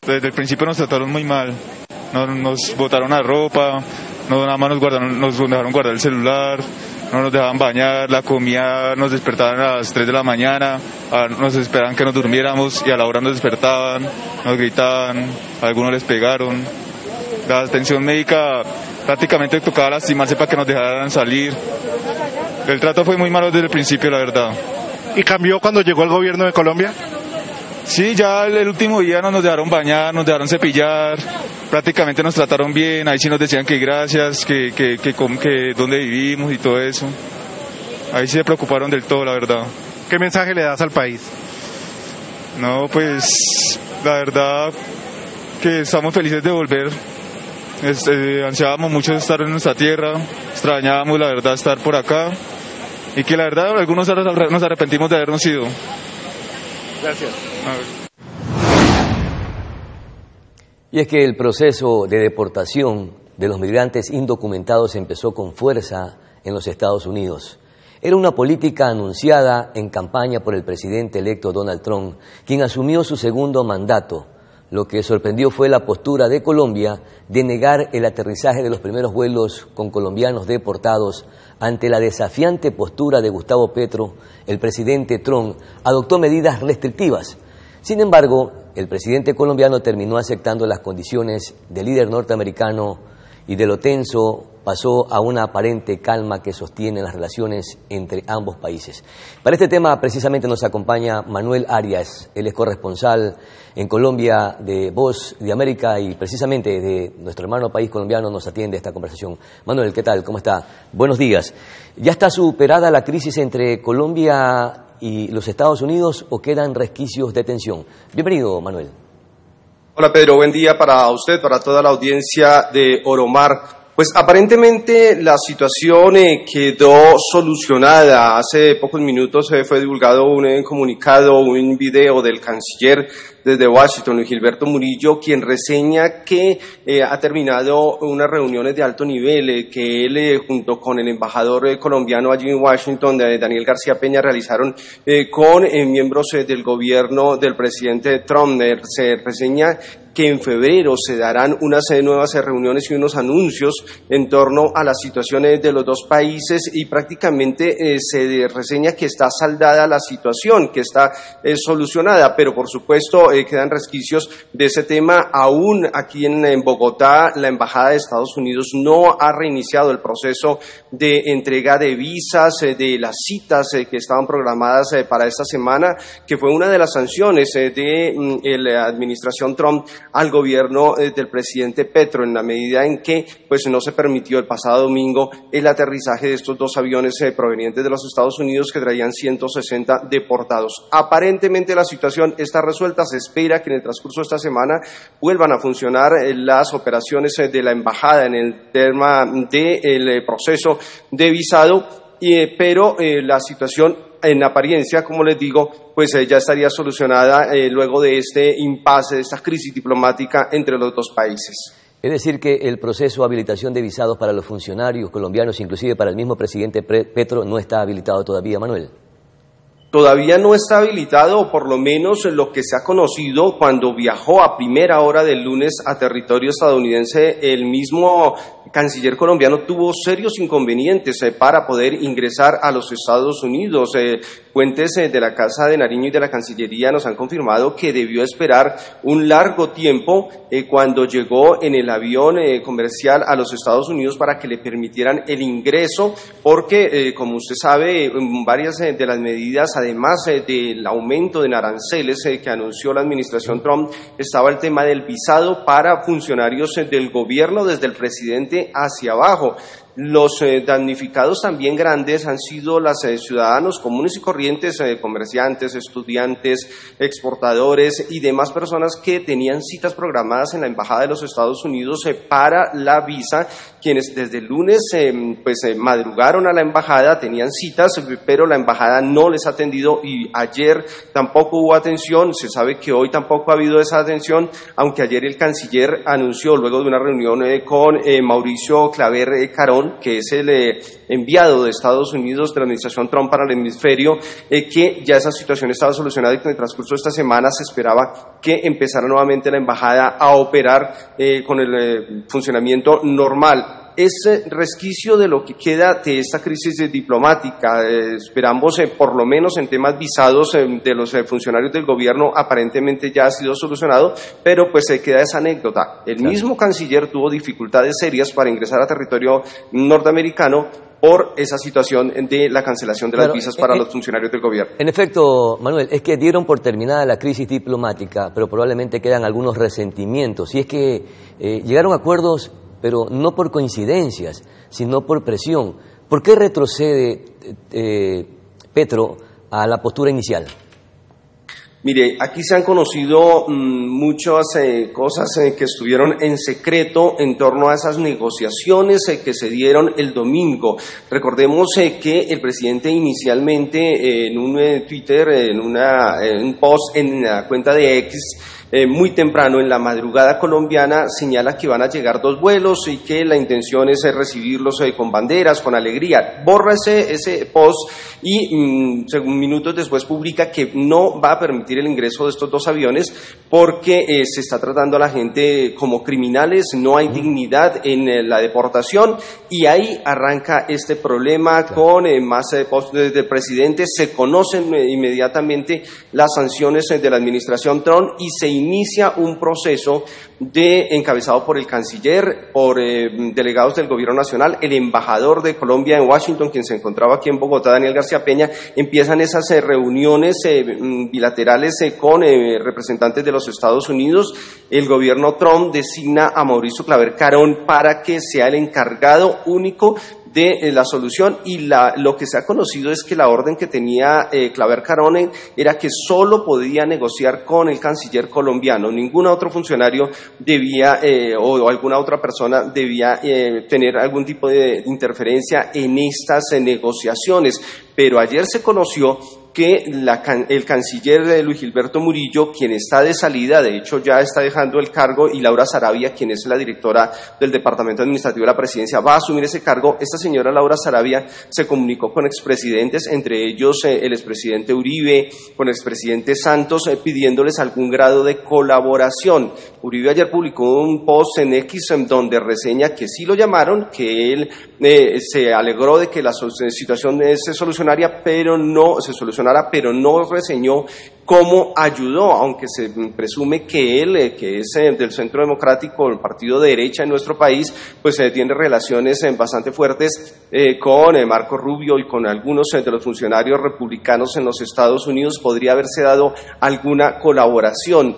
Desde el principio nos trataron muy mal, nos botaron la ropa, nada más nos dejaron guardar el celular, no nos dejaban bañar, la comida nos despertaban a las 3 de la mañana, nos esperaban que nos durmiéramos y a la hora nos despertaban, nos gritaban, a algunos les pegaron. La atención médica prácticamente tocaba lastimarse para que nos dejaran salir. El trato fue muy malo desde el principio, la verdad. ¿Y cambió cuando llegó el gobierno de Colombia? Sí, ya el último día no nos dejaron bañar, nos dejaron cepillar, prácticamente nos trataron bien, ahí sí nos decían que gracias, que dónde vivimos y todo eso. Ahí sí se preocuparon del todo, la verdad. ¿Qué mensaje le das al país? No, pues la verdad que estamos felices de volver. Ansiábamos mucho estar en nuestra tierra, extrañábamos la verdad estar por acá y que la verdad algunos nos arrepentimos de habernos ido. Gracias. Y es que el proceso de deportación de los migrantes indocumentados empezó con fuerza en los Estados Unidos. Era una política anunciada en campaña por el presidente electo Donald Trump, quien asumió su segundo mandato. Lo que sorprendió fue la postura de Colombia de negar el aterrizaje de los primeros vuelos con colombianos deportados. Ante la desafiante postura de Gustavo Petro, el presidente Trump adoptó medidas restrictivas. Sin embargo, el presidente colombiano terminó aceptando las condiciones del líder norteamericano y de lo tenso pasó a una aparente calma que sostiene las relaciones entre ambos países. Para este tema precisamente nos acompaña Manuel Arias, él es corresponsal en Colombia de Voz de América y precisamente de nuestro hermano país colombiano nos atiende esta conversación. Manuel, ¿qué tal? ¿Cómo está? Buenos días. ¿Ya está superada la crisis entre Colombia y los Estados Unidos o quedan resquicios de tensión? Bienvenido, Manuel. Hola Pedro, buen día para usted, para toda la audiencia de Oromar. Pues aparentemente la situación quedó solucionada. Hace pocos minutos fue divulgado un comunicado, un video del canciller desde Washington, Luis Gilberto Murillo, quien reseña que ha terminado unas reuniones de alto nivel que él junto con el embajador colombiano allí en Washington, Daniel García Peña, realizaron con miembros del gobierno del presidente Trump. Se reseña que en febrero se darán unas nuevas reuniones y unos anuncios en torno a las situaciones de los dos países y prácticamente se reseña que está saldada la situación, que está solucionada, pero por supuesto quedan resquicios de ese tema. Aún aquí en Bogotá, la Embajada de Estados Unidos no ha reiniciado el proceso de entrega de visas, de las citas que estaban programadas para esta semana, que fue una de las sanciones de la administración Trump al gobierno del presidente Petro, en la medida en que pues no se permitió el pasado domingo el aterrizaje de estos dos aviones provenientes de los Estados Unidos que traían 160 deportados. Aparentemente la situación está resuelta, se espera que en el transcurso de esta semana vuelvan a funcionar las operaciones de la embajada en el tema del proceso de visado, pero la situación en apariencia, como les digo, pues ya estaría solucionada luego de este impasse, de esta crisis diplomática entre los dos países. Es decir, que el proceso de habilitación de visados para los funcionarios colombianos, inclusive para el mismo presidente Petro, no está habilitado todavía, Manuel. Todavía no está habilitado, o por lo menos lo que se ha conocido cuando viajó a primera hora del lunes a territorio estadounidense, el mismo canciller colombiano tuvo serios inconvenientes para poder ingresar a los Estados Unidos. Fuentes de la Casa de Nariño y de la Cancillería nos han confirmado que debió esperar un largo tiempo cuando llegó en el avión comercial a los Estados Unidos para que le permitieran el ingreso, porque como usted sabe, varias de las medidas, además del aumento de aranceles que anunció la administración Trump, estaba el tema del visado para funcionarios del gobierno desde el presidente hacia abajo. Los damnificados también grandes han sido los ciudadanos comunes y corrientes, comerciantes, estudiantes, exportadores y demás personas que tenían citas programadas en la Embajada de los Estados Unidos para la visa, quienes desde el lunes madrugaron a la Embajada, tenían citas, pero la Embajada no les ha atendido y ayer tampoco hubo atención. Se sabe que hoy tampoco ha habido esa atención, aunque ayer el canciller anunció, luego de una reunión con Mauricio Claver Carón, Caron, que es el enviado de Estados Unidos de la administración Trump para el hemisferio, que ya esa situación estaba solucionada y que en el transcurso de esta semana se esperaba que empezara nuevamente la embajada a operar con el funcionamiento normal. Es resquicio de lo que queda de esta crisis diplomática. Esperamos, por lo menos en temas visados de los funcionarios del gobierno, aparentemente ya ha sido solucionado, pero pues se queda esa anécdota. El mismo canciller tuvo dificultades serias para ingresar a territorio norteamericano por esa situación de la cancelación de las visas para los funcionarios del gobierno. En efecto, Manuel, es que dieron por terminada la crisis diplomática, pero probablemente quedan algunos resentimientos. Y es que llegaron a acuerdos, pero no por coincidencias, sino por presión. ¿Por qué retrocede Petro a la postura inicial? Mire, aquí se han conocido muchas cosas que estuvieron en secreto en torno a esas negociaciones que se dieron el domingo. Recordemos que el presidente inicialmente en un Twitter, en un post en la cuenta de X, muy temprano en la madrugada colombiana, señala que van a llegar 2 vuelos y que la intención es recibirlos con banderas, con alegría. Borra ese post y minutos después publica que no va a permitir el ingreso de estos 2 aviones porque se está tratando a la gente como criminales, no hay dignidad en la deportación, y ahí arranca este problema con más posts del presidente. Se conocen inmediatamente las sanciones de la administración Trump y se inicia un proceso encabezado por el canciller, por delegados del gobierno nacional, el embajador de Colombia en Washington, quien se encontraba aquí en Bogotá, Daniel García Peña. Empiezan esas reuniones bilaterales con representantes de los Estados Unidos. El gobierno Trump designa a Mauricio Claver Carón para que sea el encargado único de la solución, y lo que se ha conocido es que la orden que tenía Claver Carone era que solo podía negociar con el canciller colombiano. Ningún otro funcionario debía o alguna otra persona debía tener algún tipo de interferencia en estas negociaciones. Pero ayer se conoció que el canciller Luis Gilberto Murillo, quien está de salida, de hecho ya está dejando el cargo, y Laura Sarabia, quien es la directora del Departamento Administrativo de la Presidencia, va a asumir ese cargo. Esta señora Laura Sarabia se comunicó con expresidentes, entre ellos el expresidente Uribe, con el expresidente Santos, pidiéndoles algún grado de colaboración. Uribe ayer publicó un post en X donde reseña que sí lo llamaron, que él se alegró de que la situación se solucionara, pero no reseñó cómo ayudó, aunque se presume que él, que es del Centro Democrático, el partido de derecha en nuestro país, pues tiene relaciones bastante fuertes con Marco Rubio y con algunos de los funcionarios republicanos en los Estados Unidos. Podría haberse dado alguna colaboración.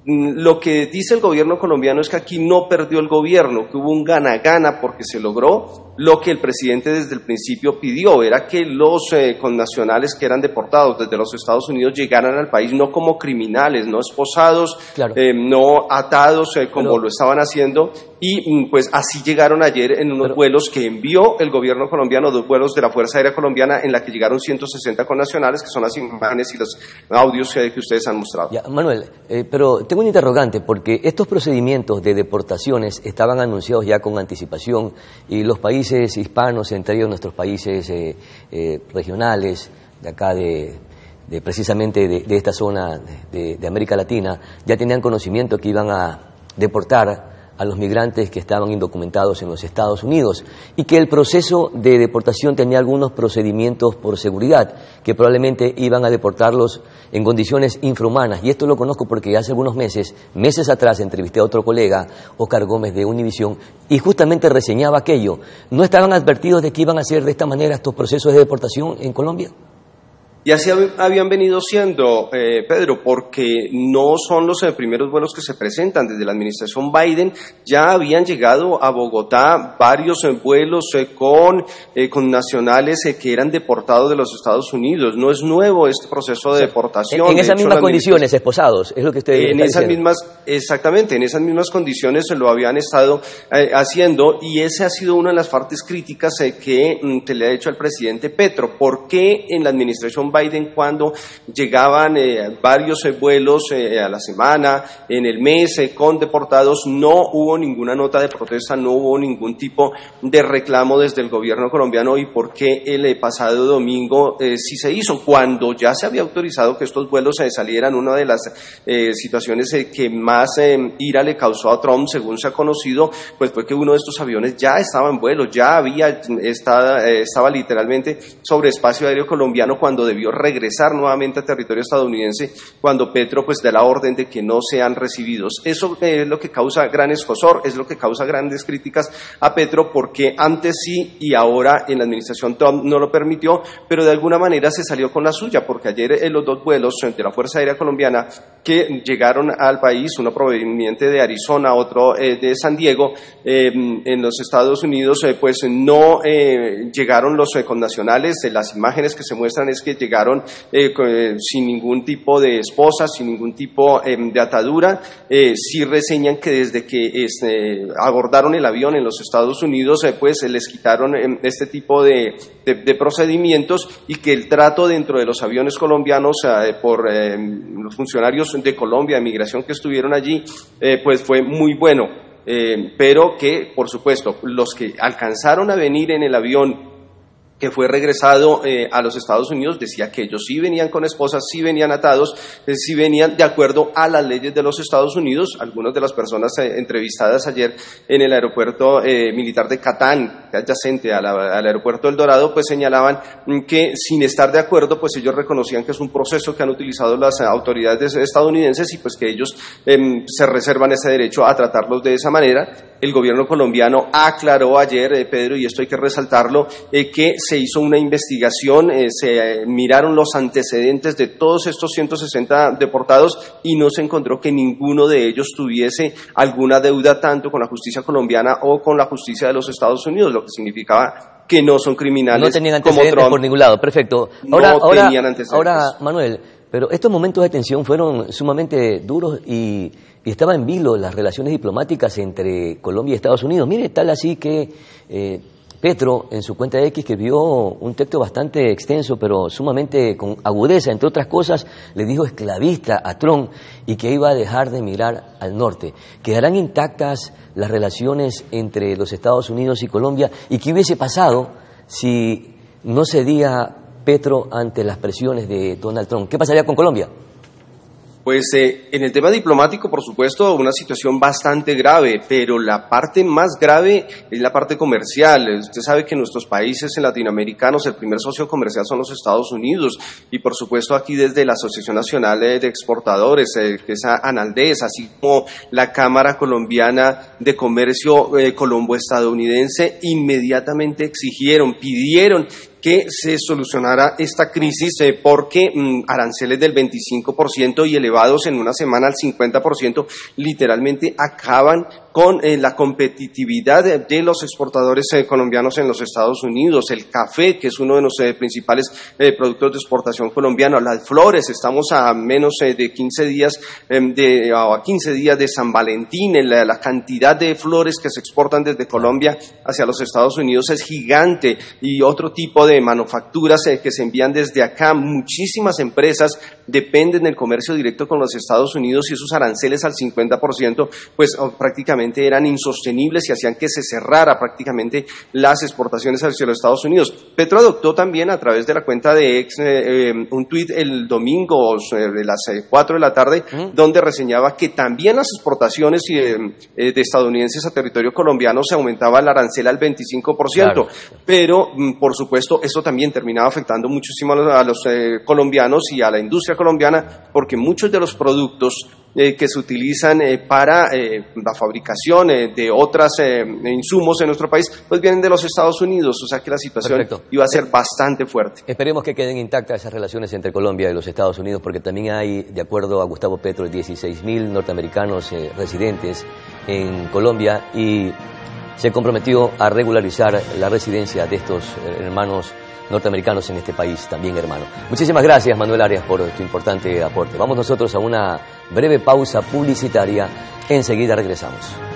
Lo que dice el gobierno colombiano es que aquí no perdió el gobierno, que hubo un gana-gana porque se logró lo que el presidente desde el principio pidió, era que los connacionales que eran deportados desde los Estados Unidos llegaran al país no como criminales, no esposados, claro, no atados como lo estaban haciendo, y pues así llegaron ayer en unos vuelos que envió el gobierno colombiano, 2 vuelos de la Fuerza Aérea Colombiana, en la que llegaron 160 connacionales, que son las imágenes y los audios que ustedes han mostrado. Ya, Manuel, pero tengo un interrogante, porque estos procedimientos de deportaciones estaban anunciados ya con anticipación, y los países hispanos, entre ellos nuestros países regionales, de acá precisamente de esta zona de América Latina, ya tenían conocimiento que iban a deportar a los migrantes que estaban indocumentados en los Estados Unidos, y que el proceso de deportación tenía algunos procedimientos por seguridad, que probablemente iban a deportarlos en condiciones infrahumanas. Y esto lo conozco porque hace algunos meses atrás, entrevisté a otro colega, Oscar Gómez de Univisión, y justamente reseñaba aquello. ¿No estaban advertidos de que iban a hacer de esta manera estos procesos de deportación en Colombia? Y así habían venido siendo, Pedro, porque no son los primeros vuelos que se presentan. Desde la administración Biden ya habían llegado a Bogotá varios vuelos con nacionales que eran deportados de los Estados Unidos. No es nuevo este proceso de deportación. En esas mismas condiciones, esposados, es lo que usted está diciendo. Exactamente, en esas mismas condiciones lo habían estado haciendo, y esa ha sido una de las partes críticas que se le ha hecho al presidente Petro. ¿Por qué en la administración Biden cuando llegaban varios vuelos a la semana, en el mes, con deportados. No hubo ninguna nota de protesta, no hubo ningún tipo de reclamo desde el gobierno colombiano. ¿Y por qué el pasado domingo sí se hizo? Cuando ya se había autorizado que estos vuelos salieran. Una de las situaciones que más ira le causó a Trump, según se ha conocido, pues fue que uno de estos aviones ya estaba en vuelo, ya estaba literalmente sobre espacio aéreo colombiano cuando debió regresar nuevamente a territorio estadounidense, cuando Petro pues da la orden de que no sean recibidos. Eso es lo que causa gran escozor, es lo que causa grandes críticas a Petro, porque antes sí y ahora en la administración Trump no lo permitió, pero de alguna manera se salió con la suya, porque ayer los dos vuelos de la Fuerza Aérea Colombiana que llegaron al país, uno proveniente de Arizona, otro de San Diego, en los Estados Unidos, pues no llegaron los connacionales. Las imágenes que se muestran es que llegaron sin ningún tipo de esposa, sin ningún tipo de atadura. Sí reseñan que desde que abordaron el avión en los Estados Unidos, pues les quitaron este tipo de procedimientos, y que el trato dentro de los aviones colombianos por los funcionarios de Colombia, de migración que estuvieron allí, pues fue muy bueno, pero que, por supuesto, los que alcanzaron a venir en el avión que fue regresado a los Estados Unidos, decía que ellos sí venían con esposas, sí venían atados, sí venían de acuerdo a las leyes de los Estados Unidos. Algunas de las personas entrevistadas ayer en el aeropuerto militar de Catán, adyacente al aeropuerto El Dorado, pues señalaban que sin estar de acuerdo, pues ellos reconocían que es un proceso que han utilizado las autoridades estadounidenses, y pues que ellos se reservan ese derecho a tratarlos de esa manera. El gobierno colombiano aclaró ayer, Pedro, y esto hay que resaltarlo, que se hizo una investigación, se miraron los antecedentes de todos estos 160 deportados y no se encontró que ninguno de ellos tuviese alguna deuda tanto con la justicia colombiana o con la justicia de los Estados Unidos, lo que significaba que no son criminales. No tenían antecedentes por ningún lado, perfecto. Ahora, Manuel, pero estos momentos de tensión fueron sumamente duros y estaba en vilo las relaciones diplomáticas entre Colombia y Estados Unidos. Mire, tal así que Petro, en su cuenta de X, que escribió un texto bastante extenso, pero sumamente con agudeza, entre otras cosas, le dijo esclavista a Trump y que iba a dejar de mirar al norte. ¿Quedarán intactas las relaciones entre los Estados Unidos y Colombia? ¿Y qué hubiese pasado si no cedía Petro ante las presiones de Donald Trump? ¿Qué pasaría con Colombia? Pues en el tema diplomático, por supuesto, una situación bastante grave, pero la parte más grave es la parte comercial. Usted sabe que en nuestros países latinoamericanos el primer socio comercial son los Estados Unidos, y por supuesto aquí desde la Asociación Nacional de Exportadores, que es ANALDES, así como la Cámara Colombiana de Comercio colombo-estadounidense, inmediatamente pidieron que se solucionara esta crisis, porque aranceles del 25% y elevados en una semana al 50% literalmente acaban con la competitividad de los exportadores colombianos en los Estados Unidos. El café, que es uno de los principales productos de exportación colombiano, las flores, estamos a menos de 15 días a 15 días de San Valentín. La cantidad de flores que se exportan desde Colombia hacia los Estados Unidos es gigante, y otro tipo de manufacturas que se envían desde acá. Muchísimas empresas dependen del comercio directo con los Estados Unidos, y esos aranceles al 50% pues prácticamente eran insostenibles y hacían que se cerrara prácticamente las exportaciones hacia los Estados Unidos. Petro adoptó también a través de la cuenta de X un tuit el domingo de las 4 de la tarde, donde reseñaba que también las exportaciones de estadounidenses a territorio colombiano se aumentaba el arancel al 25%, claro. Pero por supuesto eso también terminaba afectando muchísimo a los colombianos y a la industria colombiana, porque muchos de los productos que se utilizan para la fabricación de otros insumos en nuestro país, pues vienen de los Estados Unidos, o sea que la situación iba a ser bastante fuerte. Esperemos que queden intactas esas relaciones entre Colombia y los Estados Unidos, porque también hay, de acuerdo a Gustavo Petro, 16.000 norteamericanos residentes en Colombia, y se comprometió a regularizar la residencia de estos hermanos norteamericanos en este país, también hermano. Muchísimas gracias, Manuel Arias, por tu importante aporte. Vamos nosotros a una breve pausa publicitaria. Enseguida regresamos.